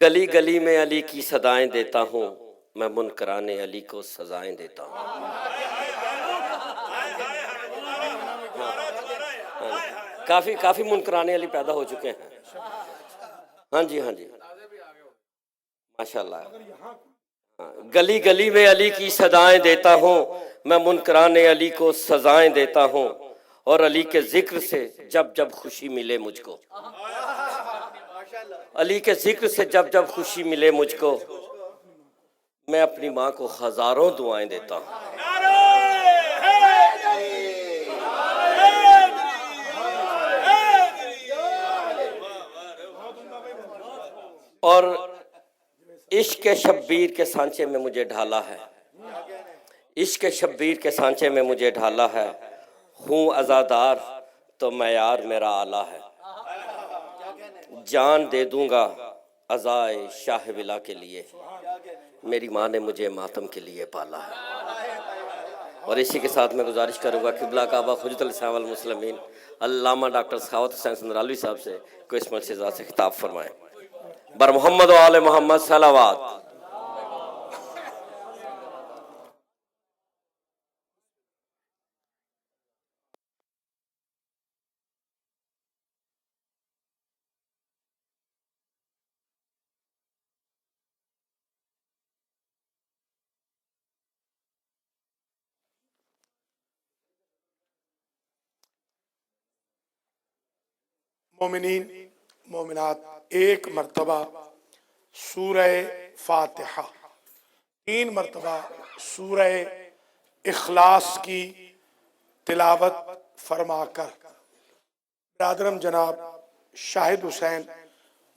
گلی گلی میں علی کی صدائیں دیتا ہوں، میں منکران علی کو سزائیں دیتا ہوں۔ کافی منکران علی پیدا ہو چکے ہیں۔ ہاں جی ماشاءاللہ۔ گلی گلی میں علی کی صدائیں دیتا ہوں، میں منکران علی کو سزائیں دیتا ہوں، اور علی کے ذکر سے جب جب خوشی ملے مجھ کو، علی کے ذکر سے جب جب خوشی ملے مجھ کو، میں اپنی ماں کو ہزاروں دعائیں دیتا ہوں۔ اور عشق شبیر کے سانچے میں مجھے ڈھالا ہے، عشق شبیر کے سانچے میں مجھے ڈھالا ہے، ہوں عزادار تو معیار میرا اعلیٰ ہے، جان دے دوں گا عزائے شاہ ولا کے لیے، میری ماں نے مجھے ماتم کے لیے پالا ہے۔ اور اسی کے ساتھ میں گزارش کروں گا قبلہ کعبہ حجت الاسلام والمسلمین علامہ ڈاکٹر سخاوت حسین سندرالوی صاحب سے کوئی اس ملحوظات سے خطاب فرمائیں۔ بر محمد و آل محمد صلوات۔ مومنین مومنات، ایک مرتبہ سورہ فاتحہ، 3 مرتبہ سورہ اخلاص کی تلاوت فرما کر برادرم جناب شاہد حسین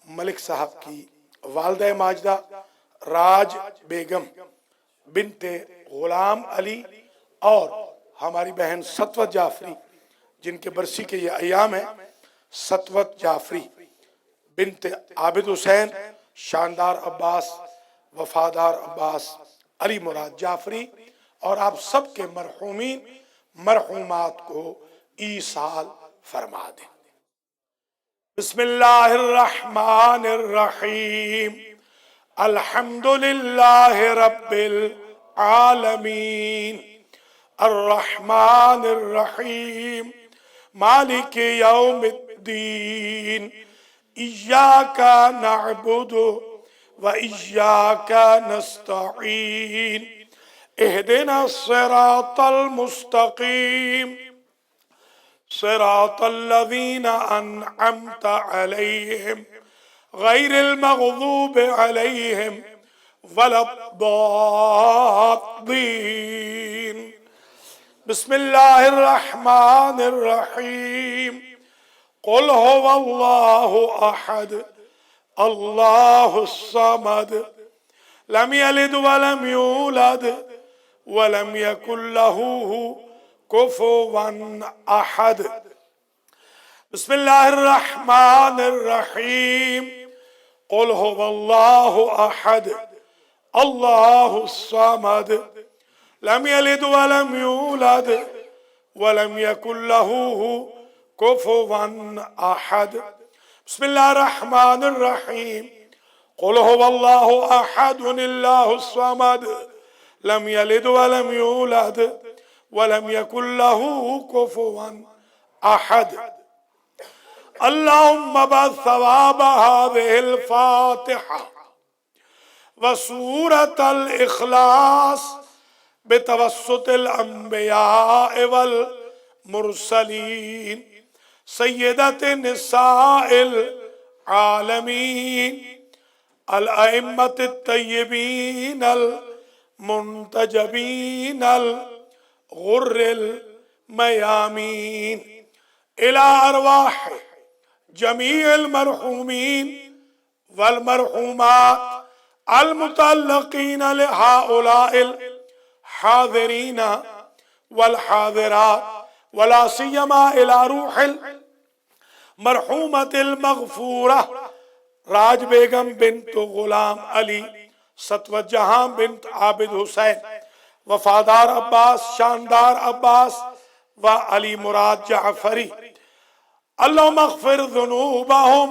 ملک صاحب کی والدہ ماجدہ راج بیگم بنت غلام علی اور ہماری بہن ستوت جعفری جن کے برسی کے یہ ایام ہیں، ستوت جعفری بنت عابد حسین شاندار عباس وفادار عباس علی مراد جعفری اور آپ سب کے مرحومین مرحومات کو ایصال فرما دیں۔ بسم اللہ الرحمن الرحیم، الحمدللہ رب العالمین، الرحمن الرحیم، مالک یوم الدین، ایاک نعبد و ایاک نستعین، اہدنا الصراط المستقیم، صراط الذین انعمت علیہم غیر المغضوب علیہم ولا الضالین۔ بسم اللہ الرحمن الرحیم، قل هو اللہ احد اللہ الصمد لم یلد ولم یولد ولم یکن له کفوا احد۔ بسم اللہ الرحمن الرحیم، قل هو اللہ احد اللہ الصمد لم یلد ولم یولد ولم یکن له کفوا احد۔ بسم اللہ الرحمن الرحیم، قل هو اللہ احد اللہ الصمد لم یلد ولم یولد ولم یکن له کفوا احد۔ اللہم بعث ثواب هذه الفاتحة وسورة الإخلاص بتوسط الأنبياء والمرسلين سيدة نساء العالمين الأئمة الطيبين المنتجبين الغر الميامين إلى أرواح جميع المرحومين والمرحومات المتعلقين لهؤلاء الحاضرين والحاضرات، ولا سيما إلى روح المرحومة المغفورة راج بیگم بنت غلام علی، ستوت جہاں بنت عابد حسین، وفادار عباس شاندار عباس و علی مراد جعفری۔ اللہم اغفر ذنوبہم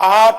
8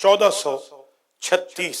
1436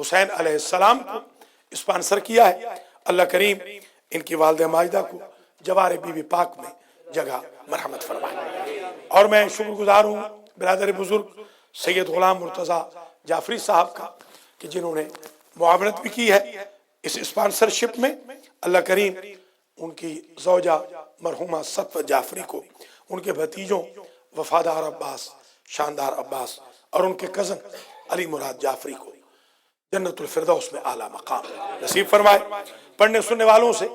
حسین علیہ السلام کو اسپانسر کیا ہے. اللہ کریم ان کی والدہ ماجدہ کو جوار بی بی پاک میں جگہ مرحمت فرمائے. اور میں شکر گزار ہوں برادر بزرگ سید غلام مرتضیٰ جعفری صاحب کا کہ جنہوں نے معاونت بھی کی ہے اس اسپانسرشپ میں. اللہ کریم ان کی زوجہ مرحومہ ستوت جعفری کو، ان کے بھتیجوں وفادار عباس، شاندار عباس اور ان کے کزن علی مراد جعفری کو جنت الفردوس میں اعلیٰ مقام نصیب فرمائے. پڑھنے سننے والوں سے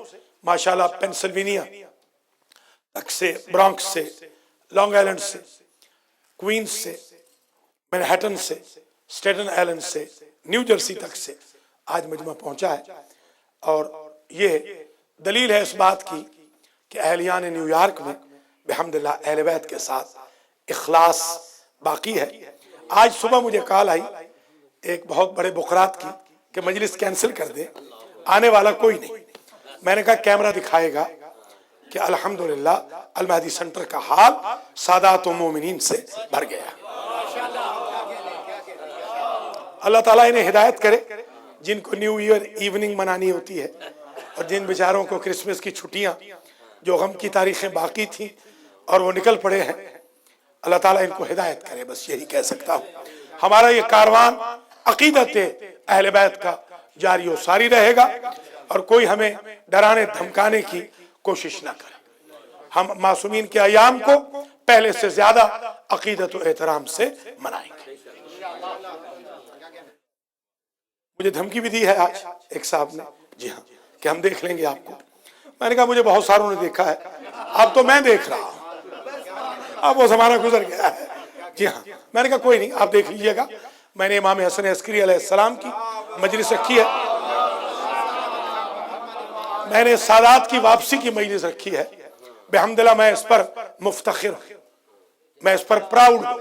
ماشاءاللہ پینسلوینیا تک سے، برانکس سے، لانگ آئلینڈ سے، کوئنز سے، مینہٹن سے، اسٹیٹن آئلینڈ سے، نیو جرسی تک سے آج مجمع پہنچا ہے. اور یہ دلیل ہے اس بات کی کہ اہلیان نیو یارک میں بحمداللہ اہل بیت کے ساتھ اخلاص باقی ہے. آج صبح مجھے کال آئی ایک بہت بڑے بقرات کی کہ مجلس کینسل کر دے، آنے والا کوئی نہیں. میں نے کہا کیمرہ دکھائے گا کہ الحمدللہ المہدی سینٹر کا حال سادات و مومنین سے بھر گیا. اللہ تعالیٰ انہیں ہدایت کرے جن کو نیو ایئر ایوننگ منانی ہوتی ہے اور جن بیچاروں کو کرسمس کی چھٹیاں جو غم کی تاریخیں باقی تھیں اور وہ نکل پڑے ہیں. اللہ تعالیٰ ان کو ہدایت کرے، بس یہی کہہ سکتا ہوں. ہمارا یہ کاروان عقیدت اہل بیت کا جاری و ساری رہے گا اور کوئی ہمیں ڈرانے دھمکانے کی کوشش نہ کرے. ہم معصومین کے ایام کو پہلے سے زیادہ عقیدت و احترام سے منائیں گے. مجھے دھمکی بھی دی ہے آج ایک صاحب نے، جی ہاں، کہ ہم دیکھ لیں گے آپ کو. میں نے کہا مجھے بہت ساروں نے دیکھا ہے، اب تو میں دیکھ رہا ہوں، اب وہ زمانہ گزر گیا ہے. جی ہاں، میں نے کہا کوئی نہیں، آپ دیکھ لیجئے گا. میں نے امام حسن عسکری علیہ السلام کی مجلس رکھی ہے، میں نے سادات کی واپسی کی مجلس رکھی ہے. بحمداللہ میں اس پر مفتخر ہوں، میں اس پر پراؤڈ ہوں.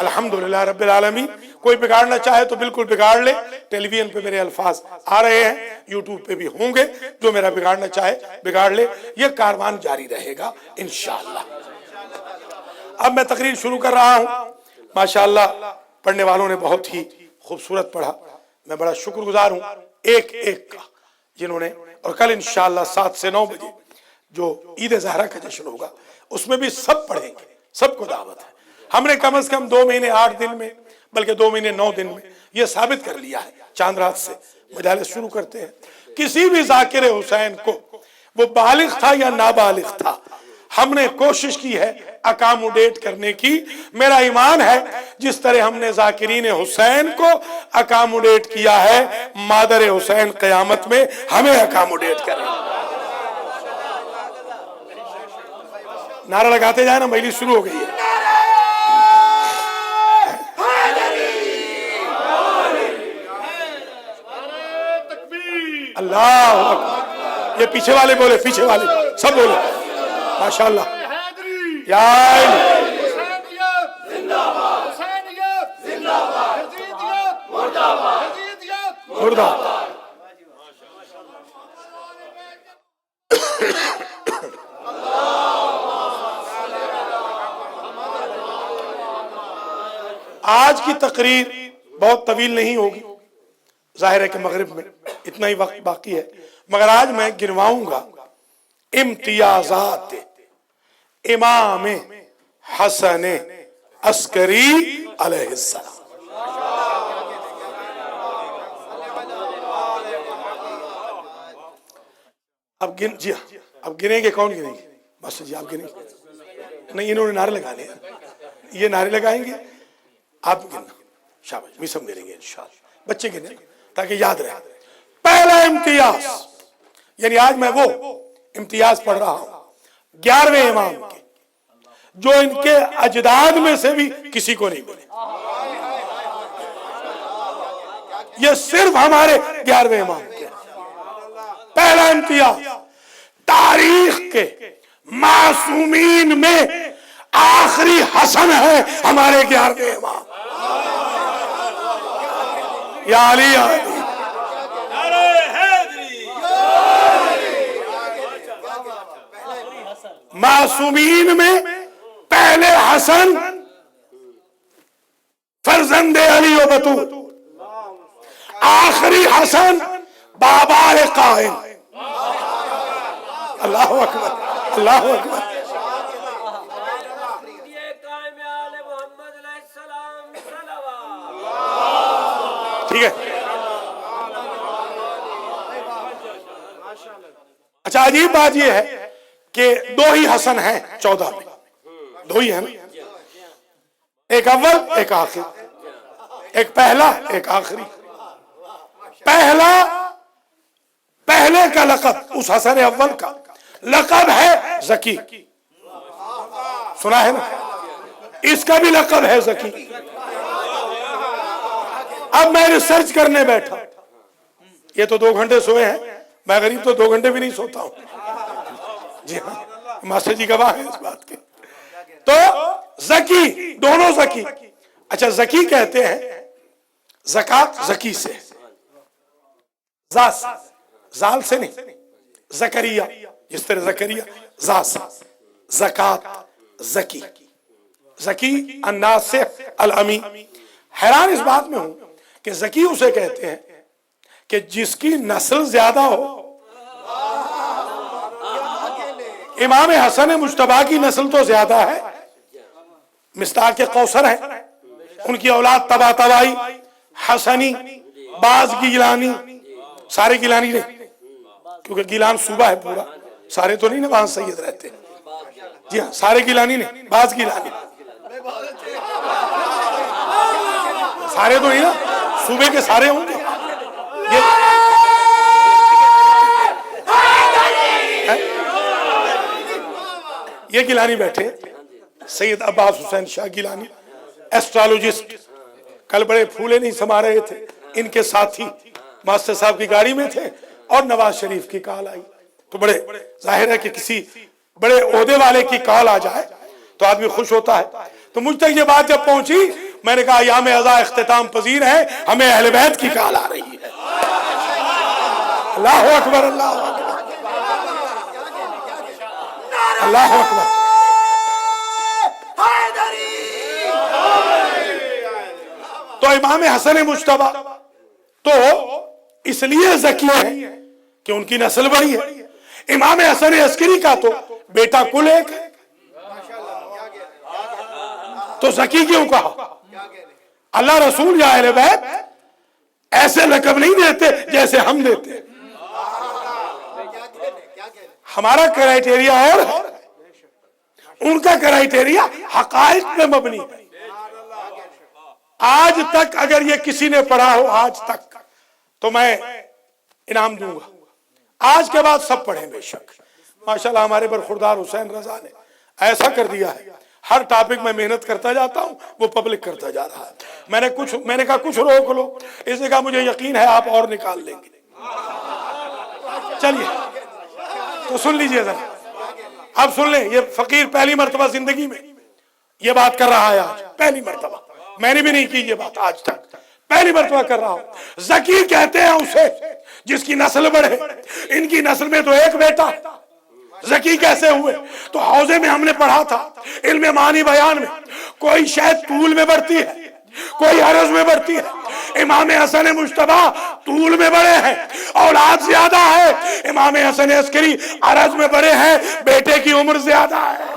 الحمدللہ رب العالمین. کوئی بگاڑنا چاہے تو بالکل بگاڑ لے. ٹیلی ویژن پہ میرے الفاظ آ رہے ہیں، یوٹیوب پہ بھی ہوں گے. جو میرا بگاڑنا چاہے بگاڑ لے. یہ کاروان جاری رہے گا انشاءاللہ. اب میں تقریر شروع کر رہا ہوں. ماشاءاللہ پڑھنے والوں نے بہت ہی خوبصورت پڑھا. میں بڑا شکر گزار ہوں ایک ایک کا جنہوں نے. اور کل انشاءاللہ 7 سے 9 بجے جو عید زہرہ کا جشن ہوگا اس میں بھی سب پڑھیں گے، سب کو دعوت ہے. ہم نے کم از کم 2 مہینے 8 دن میں، بلکہ 2 مہینے 9 دن میں یہ ثابت کر لیا ہے. چاند رات سے مجالس شروع کرتے ہیں. کسی بھی ذاکر حسین کو وہ بالغ تھا یا نابالغ تھا، ہم نے کوشش کی ہے اکاموڈیٹ کرنے کی. میرا ایمان ہے جس طرح ہم نے ذاکرین حسین کو اکاموڈیٹ کیا ہے، مادر حسین قیامت میں ہمیں اکاموڈیٹ کرے. نعرہ لگاتے جائیں نا، مجلس شروع ہو گئی ہے. اللہ اکبر. یہ پیچھے والے بولے، پیچھے والے سب بولے ماشاءاللہ. یا مردہ. آج کی تقریر بہت طویل نہیں ہوگی، ظاہر ہے کہ مغرب میں اتنا ہی وقت باقی ہے، مگر آج میں گنواؤں گا امتیازات امام حسن عسکری علیہ السلام. اب جی ہاں، اب گنیں گے. کون گنیں گے؟ بس جی آپ گنیں گے. نہیں، انہوں نے نعرے لگانے ہیں، یہ نعرے لگائیں گے، آپ گننا. شاباش، میسم گنیں گے انشاءاللہ. بچے گنیں تاکہ یاد رہے. پہلا امتیاز، یعنی آج میں وہ امتیاز پڑھ رہا ہوں 11ویں امام کے، جو ان کے اجداد میں سے بھی کسی کو نہیں ملے. یہ صرف ہمارے 11ویں امام کے. پہلا امتیاز، تاریخ کے معصومین میں آخری حسن ہے ہمارے 11ویں امام. یا علی یا علی. معصومین میں پہلے حسن فرزند علی و بطول. حسن بابائے قائم. اللہ اکبر اللہ اکبر. ٹھیک ہے. اچھا عجیب بات یہ ہے کہ دو ہی حسن ہیں 14 میں, دو ہی ہیں نا, ایک اول ایک آخر, ایک پہلا ایک آخری. پہلے کا لقب اس حسن اول کا لقب ہے زکی, سنا ہے نا, اس کا بھی لقب ہے زکی. اب میں ریسرچ کرنے بیٹھا, یہ تو 2 گھنٹے سوئے ہیں, میں غریب تو 2 گھنٹے بھی نہیں سوتا ہوں. جی ہاں, ماسٹر جی گواہ ہیں اس بات کے. تو زکی, دونوں زکی. اچھا زکی کہتے ہیں زکات زکی سے, زال سے نہیں, زکریہ, جس طرح زکریہ زا سے, زکات زکی, زکی الناصح الامی. حیران اس بات میں ہوں کہ زکی اسے کہتے ہیں کہ جس کی نسل زیادہ ہو. امام حسن مجتبی کی نسل تو زیادہ ہے, مصداق کوثر ہیں, ان کی اولاد تبا تبائی, حسنی, باز گیلانی, سارے گیلانی نہیں, کیونکہ گیلان صوبہ ہے پورا, سارے تو نہیں نا وہاں سید رہتے. جی ہاں, سارے گیلانی نہیں, باز گیلانی, سارے تو نہیں نا, صوبے کے سارے ہوں گے. یہ گیلانی بیٹھے, سید عباس حسین شاہ گیلانی, ایسٹرالوجسٹ, کل بڑے پھولے نہیں سما رہے تھے, ان کے ساتھی ماسٹر صاحب کی گاڑی میں تھے اور نواز شریف کی کال آئی. تو بڑے ظاہر ہے کہ کسی بڑے عہدے والے کی کال آ جائے تو آدمی خوش ہوتا ہے. تو مجھ تک یہ بات جب پہنچی, میں نے کہا ایام عزا اختتام پذیر ہے, ہمیں اہل بیت کی کال آ رہی ہے. اللہ اکبر اللہ اکبر اللہ اکبر. تو امام حسن مجتبی تو اس لیے زکی ہے کہ ان کی نسل بڑی ہے. امام حسن عسکری کا تو بیٹا کل ایک ہے, تو زکی کیوں کہا؟ اللہ رسول یا اہل بیت ایسے لقب نہیں دیتے جیسے ہم دیتے. ہمارا کرائیٹیریا اور ہے, ان کا کرائیٹیریا حقائق پہ مبنی ہے. آج تک اگر یہ کسی نے پڑھا ہو آج تک تو میں انعام دوں گا. آج کے بعد سب پڑھیں بے شک. ماشاءاللہ ہمارے برخوردار حسین رضا نے ایسا کر دیا ہے, ہر ٹاپک میں محنت کرتا جاتا ہوں, وہ پبلک کرتا جا رہا ہے. میں نے کہا کچھ روک لو, اس نے کہا مجھے یقین ہے آپ اور نکال لیں گے. چلیے تو سن لیجئے ذرا, اب سن لیں. یہ فقیر پہلی مرتبہ زندگی میں یہ بات کر رہا ہے آج, پہلی مرتبہ. میں نے بھی نہیں کی یہ بات آج تک, پہلی مرتبہ کر رہا ہوں. زکی کہتے ہیں اسے جس کی نسل بڑھے. ان کی نسل میں تو ایک بیٹا, زکی کیسے ہوئے؟ تو حوضے میں ہم نے پڑھا تھا علم معنی بیان میں, کوئی شاید طول میں بڑھتی ہے, کوئی عرض میں بڑھتی ہے. امام حسن مجتبی طول میں بڑے ہیں, اولاد زیادہ ہے. امام حسن عسکری عرض میں بڑے ہیں, بیٹے کی عمر زیادہ ہے.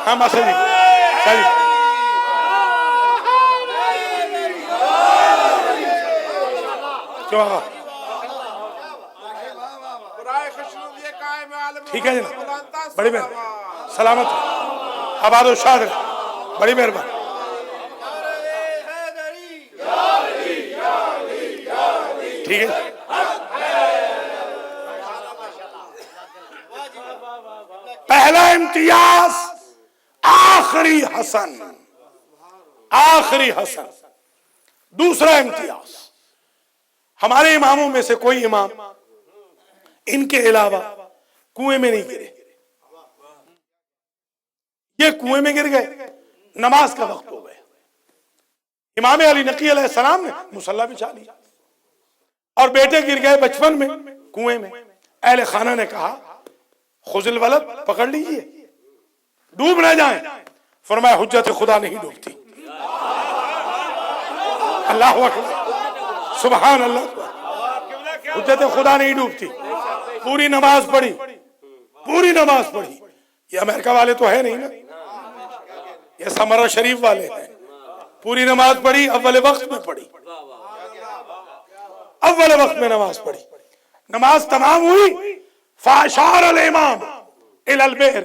ہاں ماسٹر جی, چلیے. ٹھیک ہے جناب, بڑی مہربانی, سلامت آباد و شاد رہے, بڑی مہربانی. ٹھیک ہے, پہلا امتیاز آخری حسن, آخری حسن. دوسرا امتیاز, ہمارے اماموں میں سے کوئی امام ان کے علاوہ کنویں میں نہیں گرے. یہ کنویں میں گر گئے, نماز کا وقت ہو گیا. امام علی نقی علیہ السلام نے مصلی بچھا لیا اور بیٹے گر گئے بچپن میں کنویں میں. اہل خانہ نے کہا خذ الولد, پکڑ لیجئے, ڈوب نہ جائیں. فرمایا حجت خدا نہیں ڈوبتی. اللہ اکبر، سبحان اللہ، حجت خدا نہیں ڈوبتی، پوری نماز پڑھی، پوری نماز پڑھی. یہ امریکہ والے تو ہے نہیں نا، یہ سمرہ شریف والے ہیں. پوری نماز پڑھی، اول وقت میں پڑھی، اول وقت میں نماز پڑھی. نماز تمام ہوئی، فاشار الامام الی البئر،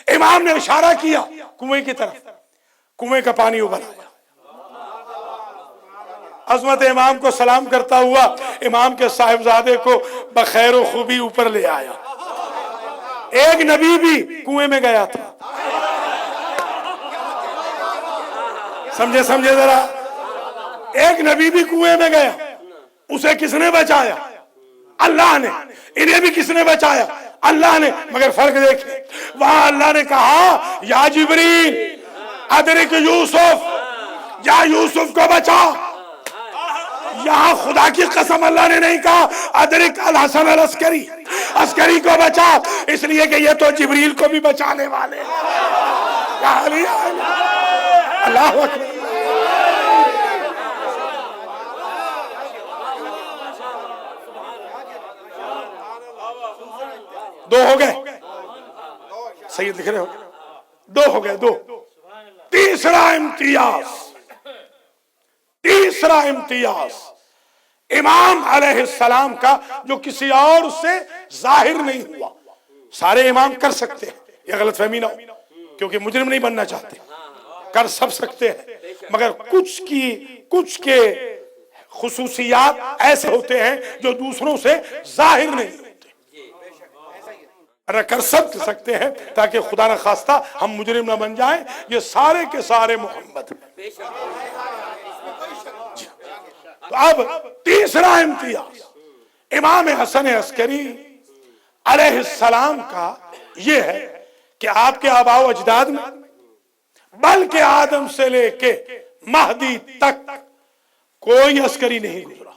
امام نے اشارہ کیا کنویں کی طرف، کنویں کا پانی ابل آیا. عظمت امام کو سلام کرتا ہوا امام کے صاحبزادے کو بخیر و خوبی اوپر لے آیا. ایک نبی بھی کنویں میں گیا تھا، سمجھے ذرا، ایک نبی بھی کنویں میں گیا، اسے کس نے بچایا؟ اللہ نے. انہیں بھی کس نے بچایا؟ اللہ نے. مگر فرق دیکھیں، وہاں اللہ نے کہا یا جبریل ادرک یوسف، یا یوسف کو بچا. یہاں خدا کی قسم اللہ نے نہیں کہا ادرک الحسن العسکری، عسکری کو بچا، اس لیے کہ یہ تو جبریل کو بھی بچانے والے. اللہ اکبر. دو ہو گئے، سید لکھ رہے ہو، دو ہو گئے، دو. تیسرا امتیاز امام علیہ السلام کا جو کسی اور سے ظاہر نہیں ہوا. سارے امام کر سکتے ہیں، یہ غلط فہمی نہ ہو، کیونکہ مجرم نہیں بننا چاہتے، کر سب سکتے ہیں، مگر کچھ کے خصوصیات ایسے ہوتے ہیں جو دوسروں سے ظاہر نہیں ہوتے. کر سکتے ہیں تاکہ خدا نہ خواستہ ہم مجرم نہ بن جائیں. یہ سارے کے سارے محمد. تو اب تیسرا امتیاز امام حسن عسکری علیہ السلام کا یہ ہے کہ آپ کے آباء و اجداد میں بلکہ آدم سے لے کے مہدی تک کوئی عسکری نہیں گزرا.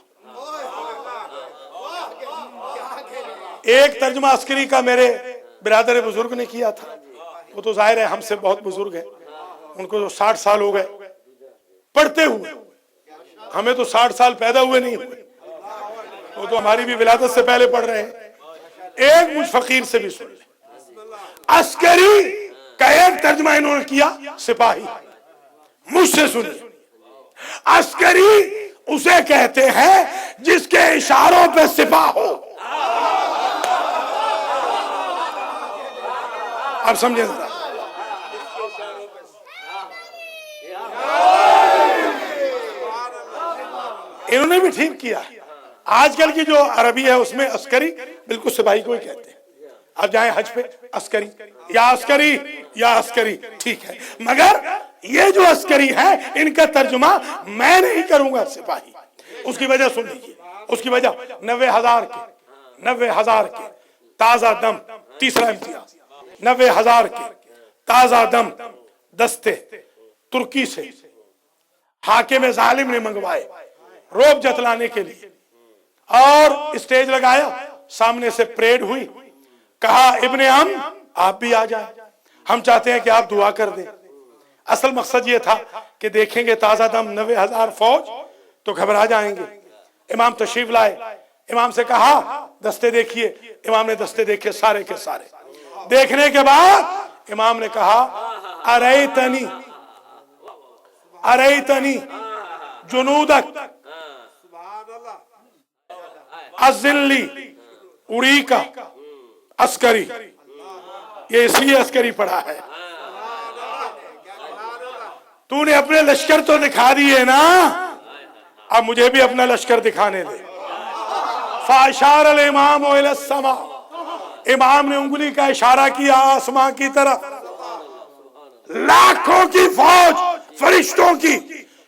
ایک ترجمہ عسکری کا میرے برادر بزرگ نے کیا تھا، وہ تو ظاہر ہے ہم سے بہت بزرگ ہیں، ان کو 60 سال ہو گئے پڑھتے ہوئے، ہمیں تو 60 سال پیدا ہوئے نہیں ہوئے، وہ تو ہماری بھی ولادت سے پہلے پڑھ رہے ہیں. ایک مجھ فقیر سے بھی سن لیں. عسکری کا ایک ترجمہ انہوں نے کیا سپاہی. مجھ سے سنیں، عسکری اسے کہتے ہیں جس کے اشاروں پہ سپاہ ہو. اب سمجھیں ذرا، انہوں نے بھی ٹھیک کیا. آج کل کی جو عربی ہے اس میں عسکری بالکل سپاہی کو ہی کہتے ہیں. اب جائیں حج پہ عسکری یا عسکری یا عسکری، ٹھیک ہے، مگر یہ جو عسکری ہے ان کا ترجمہ میں نہیں کروں گا سپاہی. اس کی وجہ سن لیجیے، اس کی وجہ 90,000 کے تازہ دم. تیسرا امتیاز 90,000 کے تازہ دم دستے ترکی سے حاکم ظالم نے منگوائے روب جتلانے کے لیے، اور اسٹیج لگایا، سامنے سے پریڈ ہوئی، کہا ابن آپ بھی آ جائیں، ہم چاہتے ہیں کہ آپ دعا کر دیں. اصل مقصد یہ تھا کہ دیکھیں گے تازہ دم 90,000 فوج تو گھبرا جائیں گے. امام تشریف لائے، امام سے کہا دستے دیکھیے. امام نے دستے دیکھے سارے کے سارے. دیکھنے کے بعد امام نے کہا ارائیتنی جنودک الذلی اریکا عسکری. یہ اس لیے عسکری پڑھا ہے، تو نے اپنے لشکر تو دکھا دیے نا، اب مجھے بھی اپنا لشکر دکھانے دے. فاشار الامام الی السماء، امام نے انگلی کا اشارہ کیا آسمان کی طرف. لاکھوں کی فوج فرشتوں کی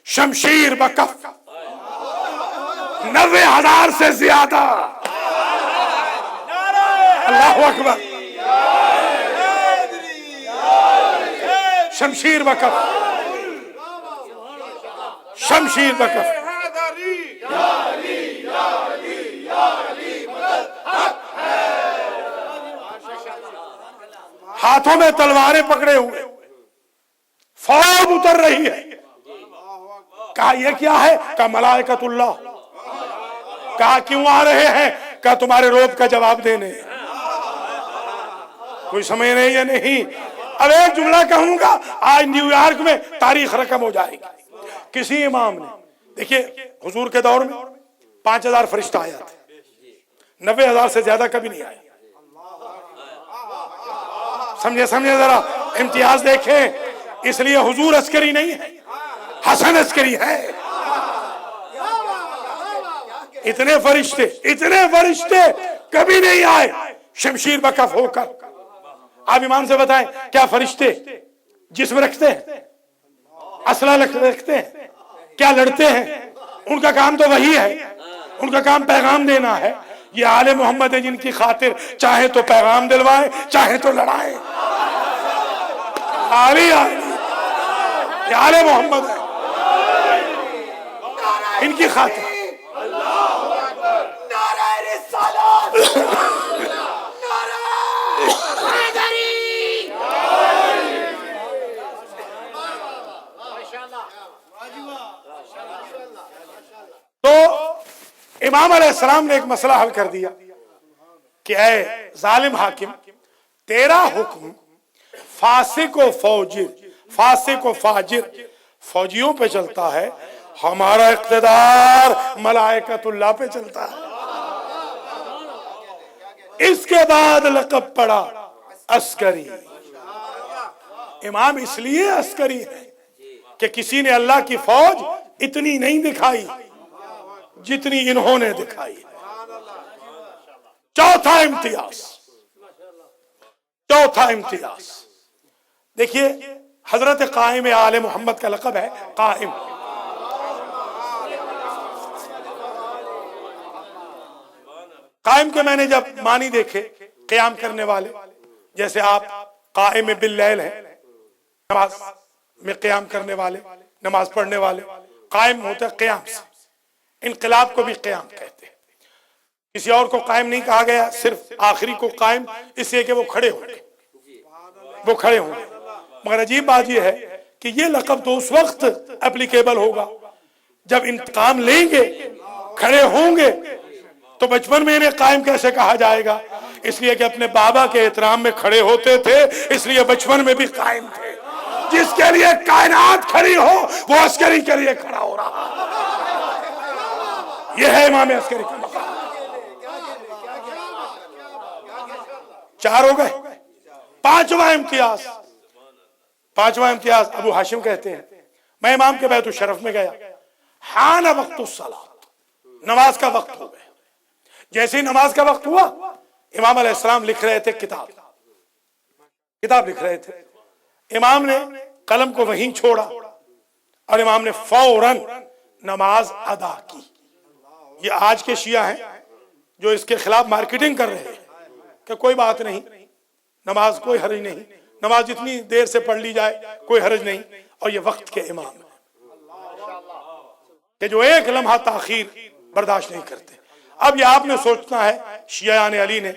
شمشیر بکف، 90,000 سے زیادہ. اللہ اکبر. شمشیر بکف، شمشیر بکف. ہاتھوں میں تلواریں پکڑے ہوئے فوج اتر رہی ہے. کہا یہ کیا ہے؟ کہا ملائکۃ اللہ۔ کہا کیوں آ رہے ہیں؟ کہا تمہارے روب کا جواب دینے۔ کوئی سمجھ نہیں یا نہیں؟ اب ایک جملہ کہوں گا، آج نیو یارک میں تاریخ رقم ہو جائے گی۔ کسی امام نے، دیکھیے حضور کے دور میں 5000 فرشتہ آیا تھے، 90,000 سے زیادہ کبھی نہیں آئے۔ سمجھے ذرا امتیاز دیکھیں، اس لیے حضور عسکری نہیں ہے، حسن عسکری ہے۔ اتنے فرشتے کبھی نہیں آئے شمشیر بکف ہو کر۔ آپ ایمان سے بتائیں، کیا فرشتے جسم رکھتے ہیں، اسلحہ رکھتے ہیں، کیا لڑتے ہیں؟ ان کا کام تو وہی ہے، ان کا کام پیغام دینا ہے۔ یہ آل محمد ہے جن کی خاطر چاہے تو پیغام دلوائے، چاہے تو لڑائے۔ علی یہ آل محمد ہے، ان کی خاطر۔ تو امام علیہ السلام نے ایک مسئلہ حل کر دیا کہ اے ظالم حاکم، تیرا حکم فاسق و فاجر فوجیوں پہ چلتا ہے، ہمارا اقتدار ملائکۃ اللہ پہ چلتا ہے۔ اس کے بعد لقب پڑا عسکری۔ امام اس لیے عسکری ہے کہ کسی نے اللہ کی فوج اتنی نہیں دکھائی جتنی انہوں نے دکھائی۔ چوتھا امتیاز دیکھیے، حضرت قائم آل محمد کا لقب ہے قائم۔ قائم کے میں نے جب معنی دیکھے، قیام کرنے والے، جیسے آپ قائم باللیل ہیں، نماز میں قیام کرنے والے، نماز پڑھنے والے، قائم ہوتا ہے قیام سے۔ انقلاب کو بھی قیام کہتے ہیں۔ کسی اور کو قائم نہیں کہا گیا، صرف آخری کو قائم اس لیے کہ وہ کھڑے ہوں گے، مگر عجیب بات یہ ہے کہ یہ لقب تو اس وقت اپلیکیبل ہوگا جب انتقام لیں گے، کھڑے ہوں گے، تو بچپن میں انہیں قائم کیسے کہا جائے گا؟ اس لیے کہ اپنے بابا کے احترام میں کھڑے ہوتے تھے، اس لیے بچپن میں بھی قائم تھے۔ جس کے لیے کائنات کھڑی ہو وہ عسکری کے لیے کھڑا ہو رہا۔ یہ ہے امام عسکری کا مقام۔ 4 ہو گئے۔ پانچواں امتیاز ابو ہاشم کہتے ہیں، میں امام کے بیت الشرف میں گیا، حان وقت الصلاۃ، نماز کا وقت ہو گیا۔ جیسے ہی نماز کا وقت ہوا، امام علیہ السلام لکھ رہے تھے کتاب لکھ رہے تھے۔ امام نے قلم کو وہیں چھوڑا اور امام نے فوراً نماز ادا کی۔ یہ آج کے شیعہ ہیں جو اس کے خلاف مارکیٹنگ کر رہے ہیں کہ کوئی بات نہیں، نماز کوئی حرج نہیں، نماز جتنی دیر سے پڑھ لی جائے کوئی حرج نہیں، اور یہ وقت کے امام ہیں کہ جو ایک لمحہ تاخیر برداشت نہیں کرتے۔ اب یہ آپ نے سوچنا ہے شیعان علی نے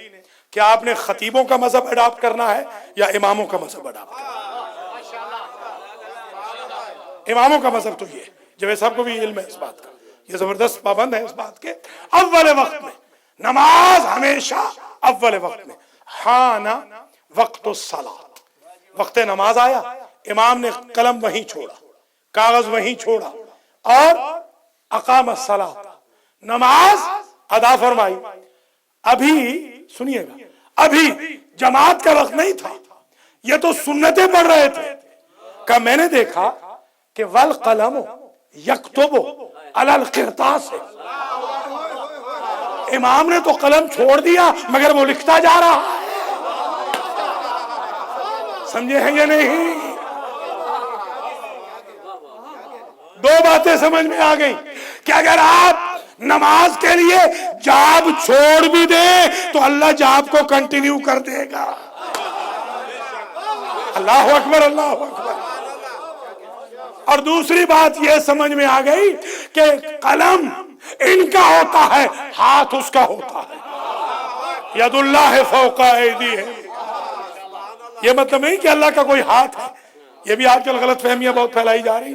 کہ آپ نے خطیبوں کا مذہب اڈاپٹ کرنا ہے یا اماموں کا مذہب اڈاپٹ کرنا ہے۔ اماموں کا مذہب تو یہ ہے، جب سب کو بھی علم ہے اس بات کا، یہ زبردست پابند ہے اس بات کے۔ اول وقت میں نماز ہمیشہ اول وقت میں، حانا وقت الصلاۃ، وقت نماز آیا، امام نے قلم وہیں چھوڑا، کاغذ وہیں چھوڑا اور اقام الصلاۃ، نماز ادا فرمائی۔ ابھی سنیے گا، ابھی جماعت کا وقت نہیں تھا، یہ تو سنتیں پڑھ رہے تھے کہ میں نے دیکھا کہ والقلم یکتب علی القرطاس، امام نے تو قلم چھوڑ دیا مگر وہ لکھتا جا رہا ہے۔ سمجھے ہیں یا نہیں؟ دو باتیں سمجھ میں آ گئی کہ اگر آپ نماز کے لیے جاب چھوڑ بھی دیں تو اللہ جاب کو کنٹینیو کر دے گا۔ اللہ اکبر، اللہ اکبر۔ اور دوسری بات یہ سمجھ میں آ گئی کہ قلم ان کا ہوتا ہے، ہاتھ اس کا ہوتا ہے۔ ید اللہ فوق ایدیہم، یہ مطلب نہیں کہ اللہ کا کوئی ہاتھ ہے، یہ بھی آج کل غلط فہمیاں بہت پھیلائی جا رہی۔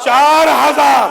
4000,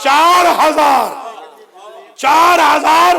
4000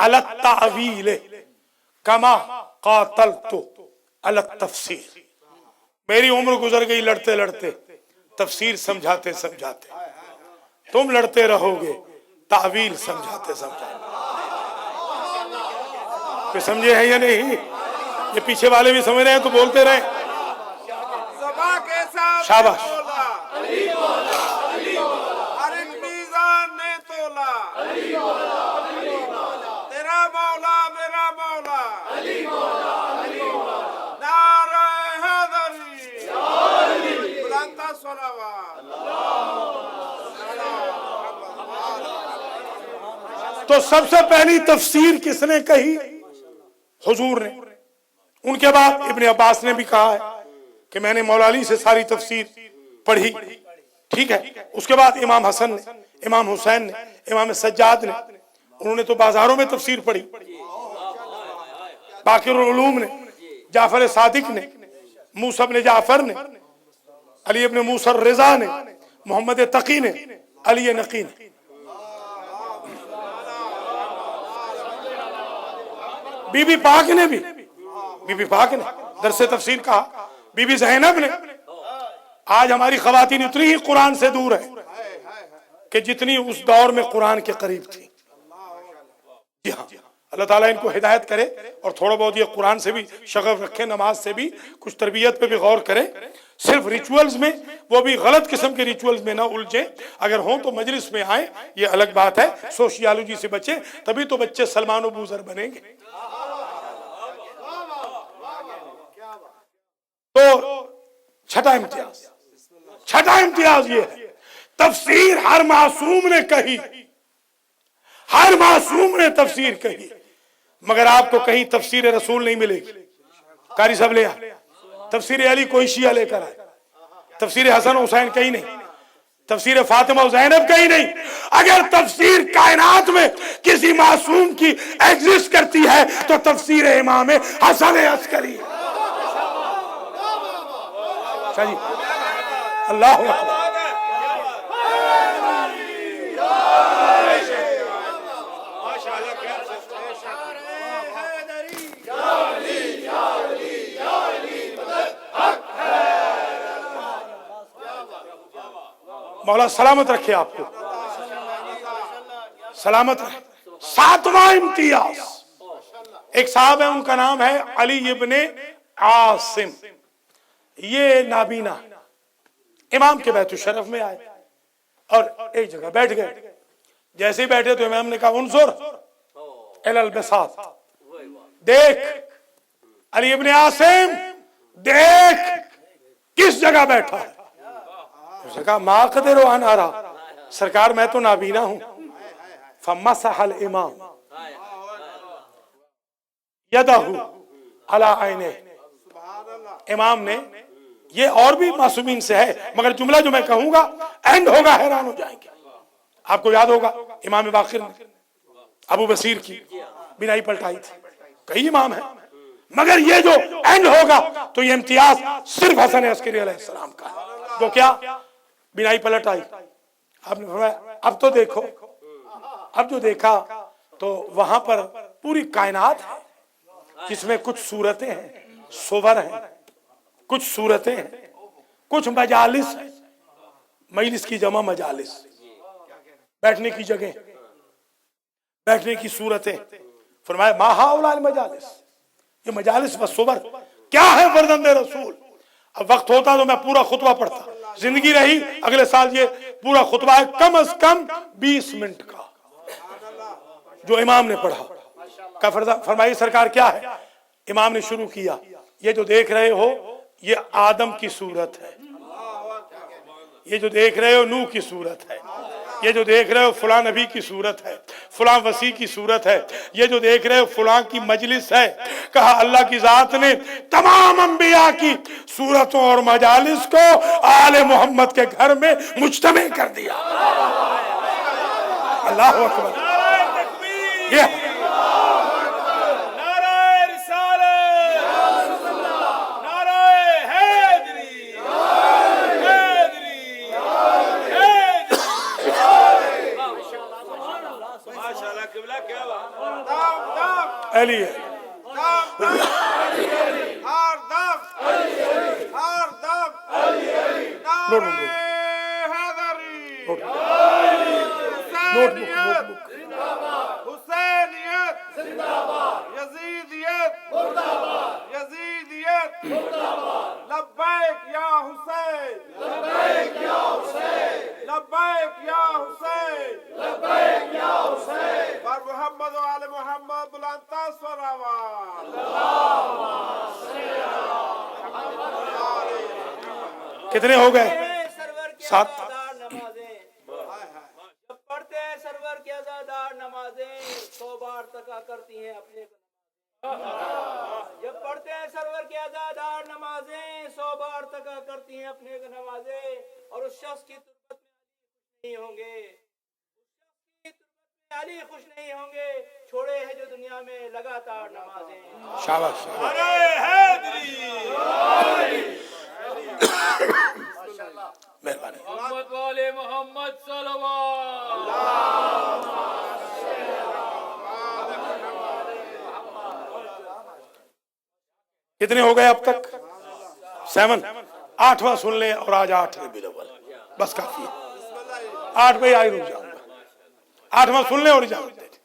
علی التعویل کما قاتلت علی التفسیر. میری عمر گزر گئی لڑتے لڑتے تفسیر سمجھاتے سمجھاتے، تم لڑتے رہو گے تعویل سمجھاتے سمجھاتے. کہ سمجھے ہیں یا نہیں؟ یہ پیچھے والے بھی سمجھ رہے ہیں تو بولتے رہے. شاباش. ہر ایک میزان نے تولا، تیرا مولا میرا مولا، نعرہ حیدری، بلند صلوات. تو سب سے پہلی تفسیر کس نے کہی؟ حضور نے. ان کے بعد ابن عباس نے بھی کہا ہے کہ میں نے مولا علی سے ساری تفسیر پڑھی. ٹھیک ہے. اس کے بعد امام حسن نے، امام حسین نے، امام سجاد نے، انہوں نے تو بازاروں میں تفسیر پڑھی. باقر العلوم نے، جعفر صادق نے، موسیٰ بن جعفر نے، علی ابن موسیٰ الرضا نے، محمد تقی نے، علی نقی نے. بی بی پاک نے بھی، بی بی پاک نے درس تفسیر کہا. بی بی زینب نے. آج ہماری خواتین اتنی ہی قرآن سے دور ہیں کہ جتنی اس دور میں قرآن کے قریب تھی. جی ہاں، اللہ تعالیٰ ان کو ہدایت کرے اور تھوڑا بہت یہ قرآن سے بھی شغف رکھیں، نماز سے بھی، کچھ تربیت پہ بھی غور کریں. صرف ریچولز میں، وہ بھی غلط قسم کے ریچولز میں نہ الجھیں. اگر ہوں تو مجلس میں آئیں، یہ الگ بات ہے. سوشیالوجی سے بچیں، تبھی تو بچے سلمان و بوذر بنیں گے. تو چھٹا امتیاز یہ ہے، تفسیر ہر معصوم نے کہی، ہر معصوم نے تفسیر کہی، مگر آپ کو کہیں تفسیر رسول نہیں ملے گی. قاری صاحب لے آئے تفسیر علی، کوئی شیعہ لے کر آئے. تفسیر حسن حسین کہیں نہیں، تفسیر فاطمہ و زینب کہیں نہیں. اگر تفسیر کائنات میں کسی معصوم کی ایگزسٹ کرتی ہے تو تفسیر امام حسن عسکری ہے. جی اللہ اکبر. مولا سلامت رکھے آپ کو، سلامت رکھے. ساتواں امتیاز، ایک صاحب ہے، ان کا نام ہے علی ابن عاصم. یہ نابینا امام کے بیت الشرف میں آئے اور ایک جگہ بیٹھ گئے. جیسے ہی بیٹھے تو امام نے کہا انظر الی البساط، دیکھ علی ابن عاصم، دیکھ کس جگہ بیٹھا ہے. اس نے کہا ما قدر ان ارا، سرکار میں تو نابینا ہوں. فمسح الامام یدہ علی عینہ. امام نے، یہ اور بھی معصومین سے ہے مگر جملہ جو میں کہوں گا اینڈ ہوگا، حیران ہو جائیں گے. آپ کو یاد ہوگا امام باقر نے ابو بصیر کی بینائی پلٹائی تھی. کئی امام ہیں مگر یہ جو اینڈ ہوگا تو یہ امتیاز صرف حسن عسکری علیہ السلام کا ہے. جو کیا بینائی پلٹ آئی. آپ نے فرمایا اب تو دیکھو. اب جو دیکھا تو وہاں پر پوری کائنات ہے جس میں کچھ صورتیں ہیں، صور ہیں، کچھ صورتیں ہیں، کچھ مجالس ہیں. مجلس کی جمع مجالس، بیٹھنے کی جگہ، بیٹھنے کی صورتیں. فرمایا ما ہؤلاء المجالس، یہ مجالس و صور کیا ہے فرزند رسول. اب وقت ہوتا تو میں پورا خطبہ پڑھتا، زندگی رہی اگلے سال یہ پورا خطبہ ہے کم از کم 20 منٹ کا جو امام نے پڑھا. فرمائی سرکار کیا ہے؟ امام نے شروع کیا، یہ جو دیکھ رہے ہو یہ آدم کی صورت ہے، یہ جو دیکھ رہے ہو نوح کی صورت ہے، یہ جو دیکھ رہے ہو فلاں نبی کی صورت ہے، فلاں وسیع کی صورت ہے، یہ جو دیکھ رہے ہو فلاں کی مجلس ہے. کہا اللہ کی ذات نے تمام انبیاء کی صورتوں اور مجالس کو آل محمد کے گھر میں مجتمع کر دیا. اللہ اکبر. یہ ہر دم ہر دم نعرہ حیدری حسینیت حسینیت یزیدیت یزیدیت لبیک یا حسین لبیک یا حسین لبیک یا حسین لبیک یا حسین بر محمد و آل محمد بلندتا صلوات کتنے ہو گئے؟ سات۔ جب پڑھتے ہیں سرور کی ازادار نمازیں 100 بار تکا کرتی ہیں اپنے جب پڑھتے ہیں سرور کی ازادار نمازیں 100 بار تکا کرتی ہیں اپنے نمازیں اور اس شخص کی تربت میں علی خوش نہیں ہوں گے، اس شخص کی تربت میں علی خوش نہیں ہوں گے، چھوڑے ہیں جو دنیا میں لگاتار نمازیں۔ شاباش۔ مہربانی۔ محمد والے محمد صلوات۔ کتنے ہو گئے اب تک؟ 7۔ 8واں سن لیں اور آج 8 ربیع الاول، بس کافی ہے۔ 8 بھائی آئی رک جاؤں گا، 8واں سن لیں اور اجازت دے دیں۔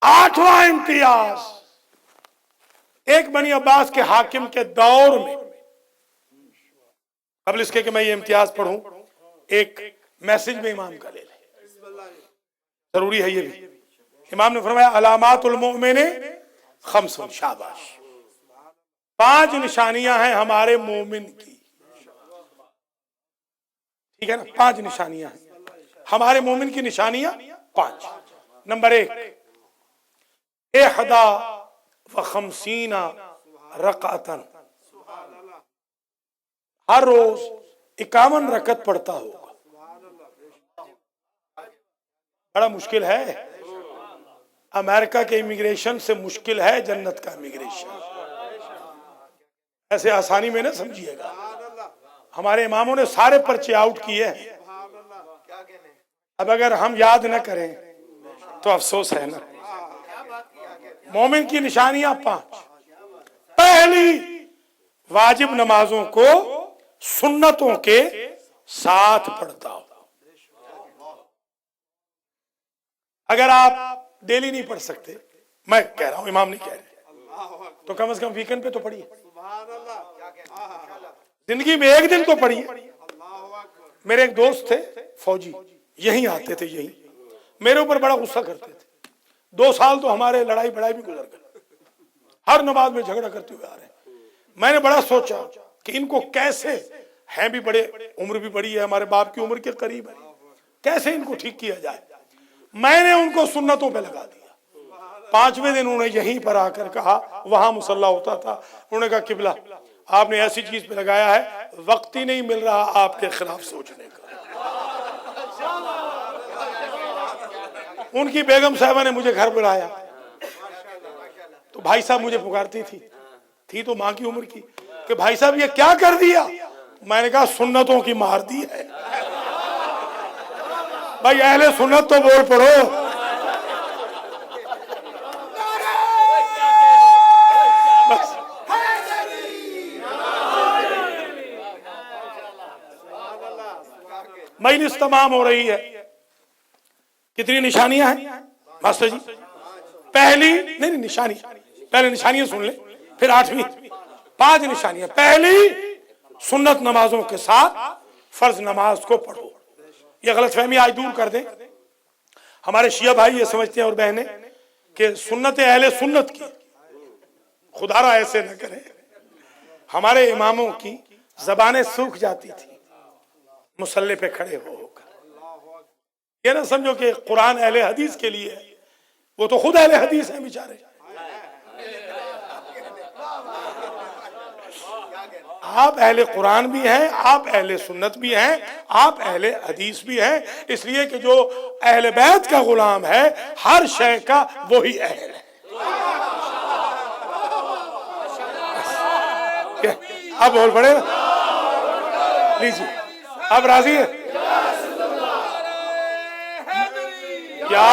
8واں امتیاز ایک بنی عباس کے حاکم کے دور میں، قبل اس کے کہ میں یہ امتیاز پڑھوں ایک میسج میں امام کا لے لیں، ضروری ہے یہ بھی۔ امام نے فرمایا علامات المؤمن 5۔ شاباش۔ 5 نشانیاں ہیں ہمارے مومن کی، ٹھیک ہے نا؟ 5 نشانیاں ہیں ہمارے مومن کی، نشانیاں 5۔ نمبر 1، 51 رکعتن، ہر روز 51 رکعت پڑھتا ہوگا۔ بڑا مشکل ہے، امریکہ کے امیگریشن سے مشکل ہے جنت کا امیگریشن، ایسے آسانی میں نہ سمجھیے گا۔ ہمارے اماموں نے سارے پرچے آؤٹ کیے ہیں، اب اگر ہم یاد نہ کریں تو افسوس ہے نا۔ مومن کی نشانیاں 5۔ پہلی، واجب نمازوں کو سنتوں کے ساتھ پڑھتا ہو۔ اگر آپ ڈیلی نہیں پڑھ سکتے، میں کہہ رہا ہوں، امام نہیں کہہ رہے، تو کم از کم ویکینڈ پہ تو پڑھیے، زندگی میں ایک دن تو پڑھیے۔ میرے ایک دوست تھے فوجی، یہیں آتے تھے، یہیں میرے اوپر بڑا غصہ کرتے تھے۔ 2 سال تو ہمارے لڑائی بڑائی بھی گزر گئے، ہر نماز میں جھگڑا کرتے ہوئے آ رہے ہیں۔ میں نے بڑا سوچا کہ ان کو کیسے، ہیں بھی بڑے، عمر بھی بڑی ہے، ہمارے باپ کی عمر کے قریب ہے، کیسے ان کو ٹھیک کیا جائے۔ میں نے ان کو سنتوں پہ لگا دیا۔ 5ویں دن انہوں نے یہیں پر آ کر کہا، وہاں مصلی ہوتا تھا، انہوں نے کہا قبلہ آپ نے ایسی چیز پہ لگایا ہے، وقت ہی نہیں مل رہا آپ کے خلاف سوچنے کا۔ ان کی بیگم صاحبہ نے مجھے گھر بلایا، تو بھائی صاحب مجھے پکارتی تھی تو ماں کی عمر کی، کہ بھائی صاحب یہ کیا کر دیا؟ میں نے کہا سنتوں کی مار دی ہے۔ بھائی اہل سنت تو بول پڑو۔ مجلس تمام ہو رہی ہے، کتنی نشانیاں ہیں ماسٹر جی؟ پہلی، نہیں نشانی، پہلے نشانیاں سن لیں، پھر 8ویں۔ 5 نشانیاں۔ پہلی، سنت نمازوں کے ساتھ فرض نماز کو پڑھو۔ یہ غلط فہمی آج دور کر دیں۔ ہمارے شیعہ بھائی یہ سمجھتے ہیں اور بہنیں کہ سنت اہل سنت کی، خدا را ایسے نہ کریں، ہمارے اماموں کی زبانیں سوکھ جاتی تھی مصلی پہ کھڑے ہو کر۔ یہ نہ سمجھو کہ قرآن اہل حدیث کے لیے ہے، وہ تو خود اہل حدیث ہیں بیچارے۔ آپ اہل قرآن بھی ہیں، آپ اہل سنت بھی ہیں، آپ اہل حدیث بھی ہیں، اس لیے کہ جو اہل بیت کا غلام ہے ہر شے کا وہی اہل ہے۔ اب بول پڑے نا، لیجیے اب راضی ہے؟ یا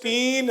3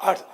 8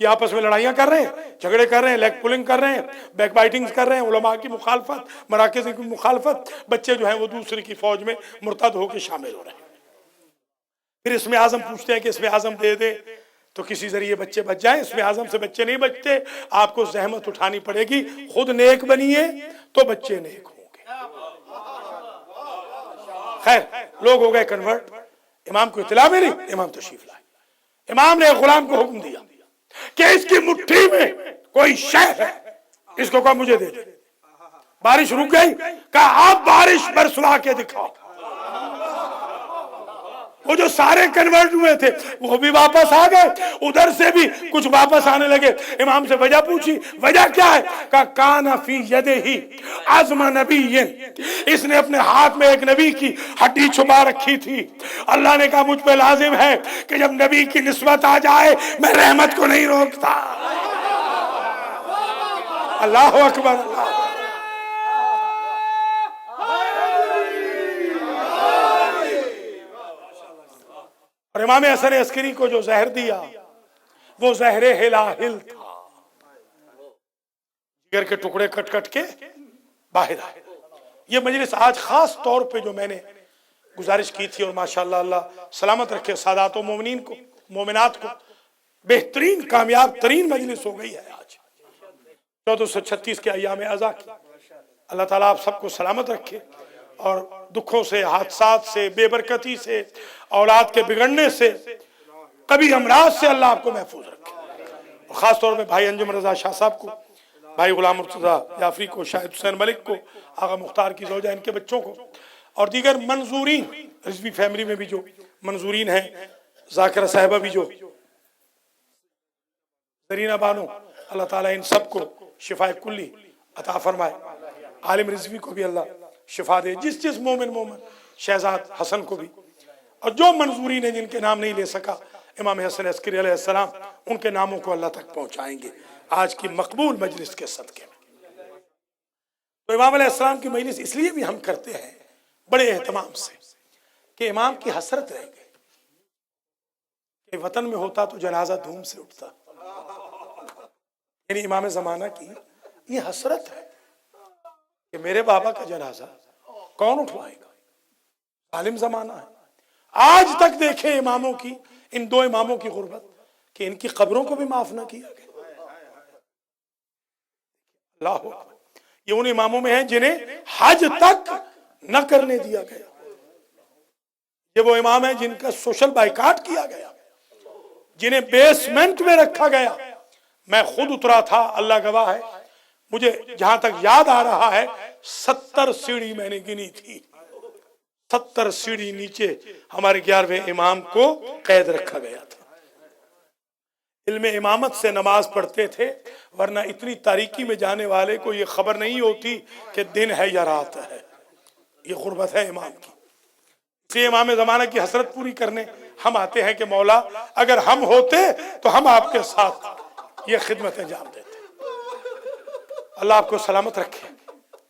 یہ آپس میں لڑائیاں کر رہے ہیں، جھگڑے کر رہے ہیں، لیگ پولنگ کر رہے ہیں، بیک بائٹنگز کر رہے ہیں، علماء کی مخالفت، مراکز کی مخالفت، بچے جو ہیں وہ دوسرے کی فوج میں مرتد ہو کے شامل ہو رہے ہیں۔ پھر اسم اعظم پوچھتے ہیں کہ اسم اعظم دے دے تو کسی ذریعے بچے بچ جائیں، اسم اعظم سے بچے نہیں بچتے، آپ کو زحمت اٹھانی پڑے گی، خود نیک بنیے تو بچے نیک ہوں گے۔ خیر، لوگ ہو گئے کنورٹ، امام کو اطلاع ملی، امام تشریف لائے۔ امام نے ایک غلام کو حکم دیا کہ اس کی مٹھی میں کوئی شے ہے، اس کو کہا مجھے دے دے۔ بارش رک گئی، کہا آپ بارش برسلا کے دکھاؤ۔ وہ جو سارے کنورٹ ہوئے تھے وہ بھی واپس آ گئے، ادھر سے بھی کچھ واپس آنے لگے۔ امام سے وجہ پوچھی، وجہ کیا ہے؟ کہا کان فی یدہ عظم نبی، اس نے اپنے ہاتھ میں ایک نبی کی ہڈی چھپا رکھی تھی۔ اللہ نے کہا مجھ پہ لازم ہے کہ جب نبی کی نسبت آ جائے میں رحمت کو نہیں روکتا۔ اللہ اکبر۔ اور امام حسن عسکری کو جو زہر دیا وہ زہر ہلاہل تھا، جگر کے ٹکڑے کٹ کٹ کے باہر آئے۔ یہ مجلس آج خاص طور پہ جو میں نے گزارش کی تھی، اور ماشاءاللہ اللہ سلامت رکھے سادات و مومنین کو، مومنات کو، بہترین کامیاب ترین مجلس ہو گئی ہے آج 1436 کے ایام ازا کی۔ اللہ تعالیٰ آپ سب کو سلامت رکھے اور دکھوں سے، حادثات سے، بے برکتی سے، اولاد کے بگڑنے سے، کبھی امراض سے اللہ آپ کو محفوظ رکھے۔ اور خاص طور پہ بھائی انجم رضا شاہ صاحب کو، بھائی غلام مرتضیٰ جعفری کو، شاہد حسین ملک کو، آغا مختار کی زوجہ، ان کے بچوں کو، اور دیگر منظورین، رضوی فیملی میں بھی جو منظورین ہیں، ذاکرہ صاحبہ بھی جو، زرینہ بانو، اللہ تعالیٰ ان سب کو شفا کلی عطا فرمائے۔ عالم رضوی کو بھی اللہ شفا دے، جس مومن شہزاد حسن کو بھی، اور جو منظورین ہیں جن کے نام نہیں لے سکا امام حسن عسکری علیہ السلام، ان کے ناموں کو اللہ تک پہنچائیں گے آج کی مقبول مجلس کے صدقے میں۔ تو امام علیہ السلام کی مجلس اس لیے بھی ہم کرتے ہیں بڑے اہتمام سے کہ امام کی حسرت رہ گئی کہ وطن میں ہوتا تو جنازہ دھوم سے اٹھتا، یعنی امام زمانہ کی یہ حسرت ہے کہ میرے بابا کا جنازہ کون اٹھوائے گا؟ عالم زمانہ ہے۔ آج تک دیکھیں اماموں کی، ان دو اماموں کی غربت، کہ ان کی قبروں کو بھی معاف نہ کیا گیا۔ اللہ اکبر۔ یہ ان اماموں میں ہیں جنہیں حج تک نہ کرنے دیا گیا، یہ وہ امام ہیں جن کا سوشل بائیکاٹ کیا گیا، جنہیں بیسمنٹ میں رکھا گیا۔ میں خود اترا تھا، اللہ گواہ ہے، مجھے جہاں تک یاد آ رہا ہے 70 سیڑھی میں نے گنی تھی، 70 سیڑھی نیچے ہمارے 11ویں امام کو قید رکھا گیا تھا۔ علم امامت سے نماز پڑھتے تھے، ورنہ اتنی تاریکی میں جانے والے کو یہ خبر نہیں ہوتی کہ دن ہے یا رات ہے۔ یہ غربت ہے امام کی۔ اس لیے امام زمانہ کی حسرت پوری کرنے ہم آتے ہیں کہ مولا اگر ہم ہوتے تو ہم آپ کے ساتھ یہ خدمت انجام دیتے۔ اللہ آپ کو سلامت رکھے۔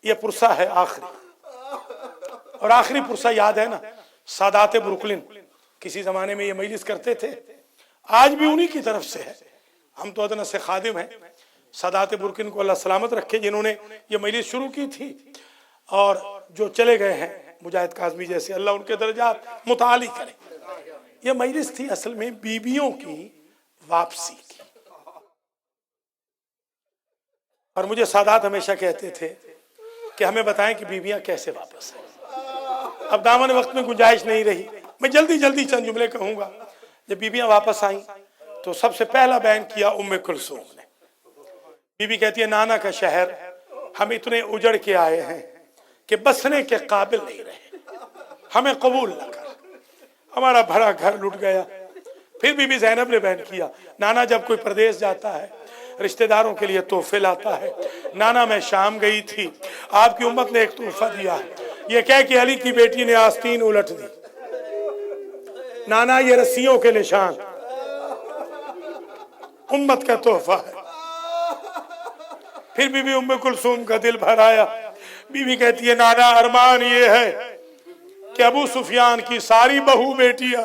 یہ پرسہ ہے آخری، اور آخری پرسہ یاد ہے نا، سادات بروکلن کسی زمانے میں یہ مجلس کرتے تھے، آج بھی انہی کی طرف سے ہے۔ ہم تو ادنا سے خادم ہیں، سادات بروکلن کو اللہ سلامت رکھے جنہوں نے یہ مجلس شروع کی تھی، اور جو چلے گئے ہیں مجاہد کاظمی جیسے، اللہ ان کے درجات متعالی کرے۔ یہ مجلس تھی اصل میں بیویوں کی واپسی کی، اور مجھے سادات ہمیشہ کہتے تھے کہ ہمیں بتائیں کہ بیویاں کیسے واپس ہیں۔ اب دامن وقت میں گنجائش نہیں رہی، میں جلدی چند جملے کہوں گا۔ جب بیویاں واپس آئیں تو سب سے پہلا بیان کیا ام کلثوم نے۔ بی بی کہتی ہے نانا کا شہر ہم اتنے اجڑ کے آئے ہیں کہ بسنے کے قابل نہیں رہے، ہمیں قبول نہ کر، ہمارا بھرا گھر لٹ گیا۔ پھر بی بی زینب نے بیان کیا نانا جب کوئی پردیس جاتا ہے رشتہ داروں کے لیے تحفے لاتا ہے، نانا میں شام گئی تھی، آپ کی امت نے ایک تحفہ دیا ہے، یہ کہہ کہ علی کی بیٹی نے آستین الٹ دی، نانا یہ رسیوں کے نشان امت کا تحفہ ہے۔ پھر بی بی ام کلثوم کا دل بھر آیا، بی بی کہتی ہے نانا ارمان یہ ہے کہ ابو سفیان کی ساری بہو بیٹیاں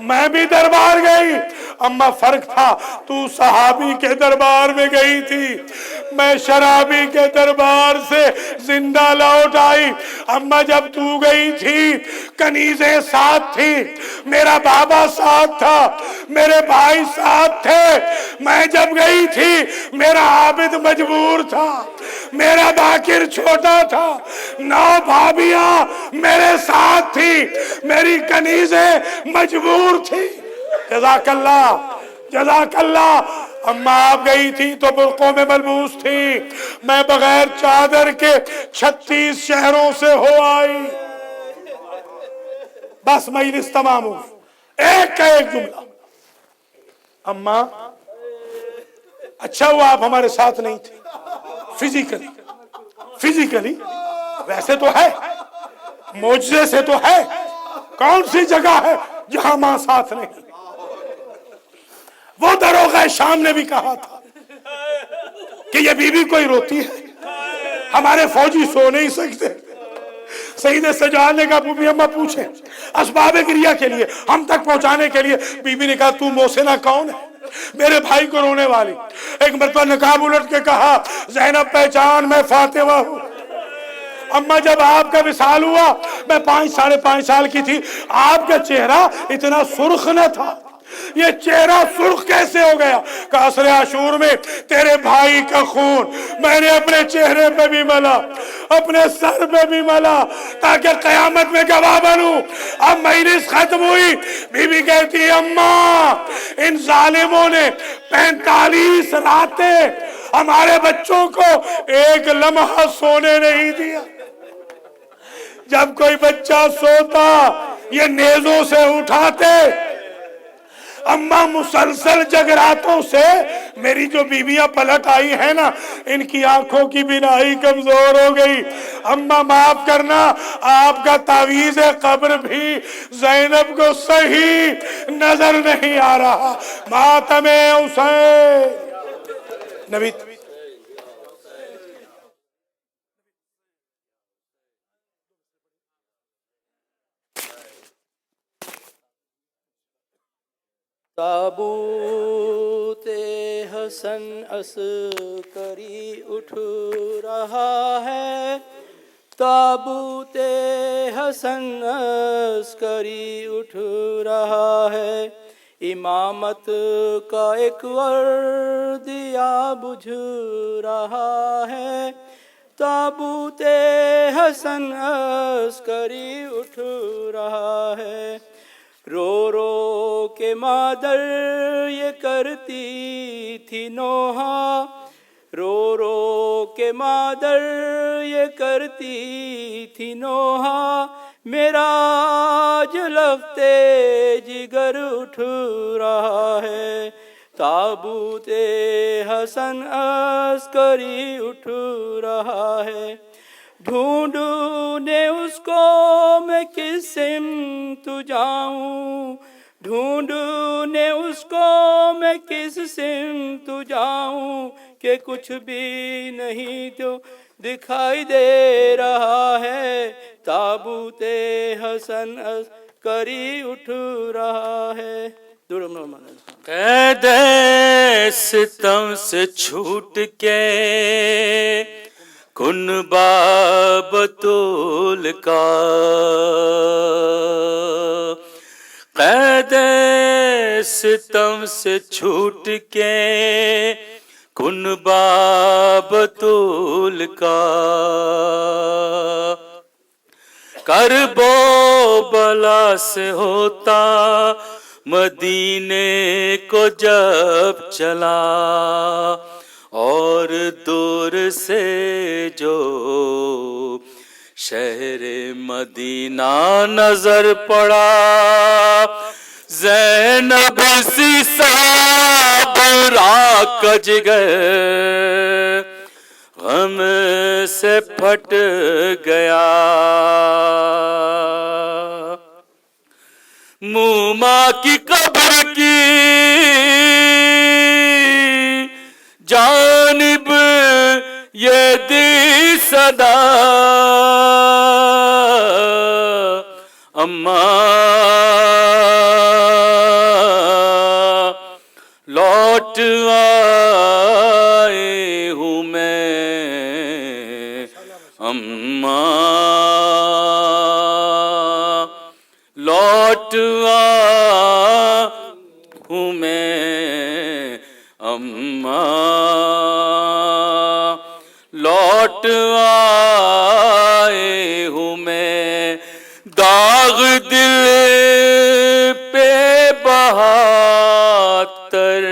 میں بھی دربار گئی. اما فرق تھا, تو صحابی کے دربار میں گئی تھی, میں شرابی کے دربار سے زندہ لوٹ آئی. اما جب تو گئی تھی کنیزیں ساتھ تھی, میرا بابا ساتھ تھا, میرے بھائی ساتھ تھے. میں جب گئی تھی میرا عابد مجبور تھا, میرا باقر چھوٹا تھا, 9 بھابیاں میرے ساتھ تھی, میری کنیزیں مجبور تھی. جزاک اللہ, جزاک اللہ. اما آپ گئی تھی تو برقعوں میں ملبوس تھی, میں بغیر چادر کے 36 شہروں سے ہو آئی. بس مجلس تمام ہو گئی. ایک کا ایک جملہ, اما اچھا ہوا آپ ہمارے ساتھ نہیں تھے. فزیکلی ویسے تو ہے, معجزے سے تو ہے, کون سی جگہ ہے جہاں ماں ساتھ نہیں. وہ دروغہ شام نے بھی کہا تھا کہ یہ بی بی کوئی روتی ہے, ہمارے فوجی سو نہیں سکتے. سید سجاد نے کہا بی اما پوچھیں اسباب گریہ کے لیے, ہم تک پہنچانے کے لیے. بی بی نے کہا تو محسنہ کون ہے, میرے بھائی کو رونے والی. ایک مرتبہ نقاب الٹ کے کہا زینب پہچان میں فاطمہ ہوں. اما جب آپ کا وصال ہوا میں 5 ساڑھے 5 سال کی تھی, آپ کا چہرہ اتنا سرخ نہ تھا. یہ چہرہ سرخ کیسے ہو گیا؟ کہ عصر عاشور میں تیرے بھائی کا خون میں نے اپنے چہرے پہ بھی ملا, اپنے سر پہ بھی ملا, تاکہ قیامت میں گواہ بنوں. اب مجلس ختم ہوئی, بی بی کہتی اماں ان ظالموں نے 45 راتیں ہمارے بچوں کو ایک لمحہ سونے نہیں دیا. جب کوئی بچہ سوتا یہ نیزوں سے اٹھاتے. اما مسلسل جگراتوں سے میری جو بیویاں پلٹ آئی ہیں نا, ان کی آنکھوں کی بینائی کمزور ہو گئی. اما معاف کرنا, آپ کا تعویذ قبر بھی زینب کو صحیح نظر نہیں آ رہا. ماتم حسین نبی تابوت حسن عسکری اٹھ رہا ہے, تابوت حسن عسکری اٹھ رہا ہے. امامت کا ایک وردیا بجھ رہا ہے, تابوت حسن عسکری اٹھ رہا ہے. رو رو کے مادر یہ کرتی تھی نوحہ, رو رو کے مادر یہ کرتی تھی نوحہ. میرا جلفتے جگر اٹھ رہا ہے, تابوت حسن عسکری اٹھ رہا ہے. ڈھونڈنے اس کو میں کس سمت جاؤں, ڈھونڈنے اس کو میں کس سمت جاؤں, کہ کچھ بھی نہیں تو دکھائی دے رہا ہے. تابوت حسن عسکری اٹھ رہا ہے. قید ستم سے چھوٹ کے کن بابتول کا, قید ستم سے چھوٹ کے کن بابتول کا. کرب و بلا سے ہوتا مدینے کو جب چلا, اور دور سے جو شہر مدینہ نظر پڑا. زینب سی صابرہ کا جگر غم سے پھٹ گیا. موما کی قبر کی جانب یہ دی صدا, اماں اماں لوٹ ہوں میں، اماں لوٹ آئے ہوں میں، داغ دل پہ بہتر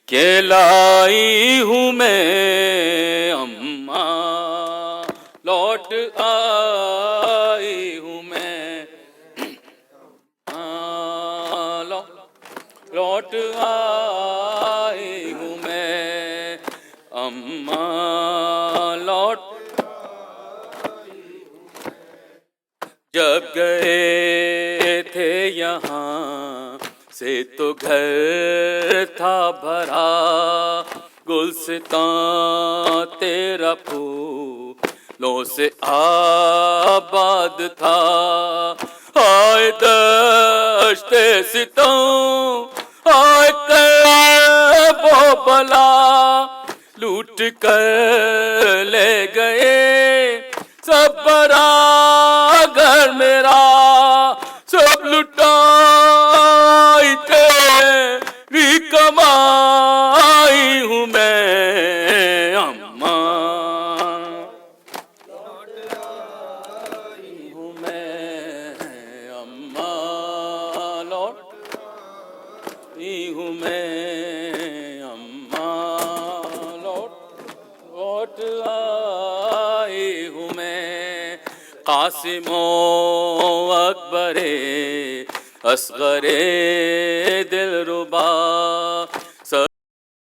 کے لائی ہوں میں، اماں لوٹ آئی ہوں میں، لوٹ آئی ہوں میں، اماں لوٹ جب گئے تھے یہاں سے تو گھر تھا بھرا، گلستان تیرا پھولوں سے آباد تھا، آئے دشت ستم آئے کرب و بلا، لوٹ کر لے گئے سب برا گھر میرا، سب لٹائی تیری کمائی ہوں میں، اماں ہوں میں، اماں لوٹ ہوں میں، اماں لوٹ آئی ہوں میں، قاسم و اکبر اصغر دلربا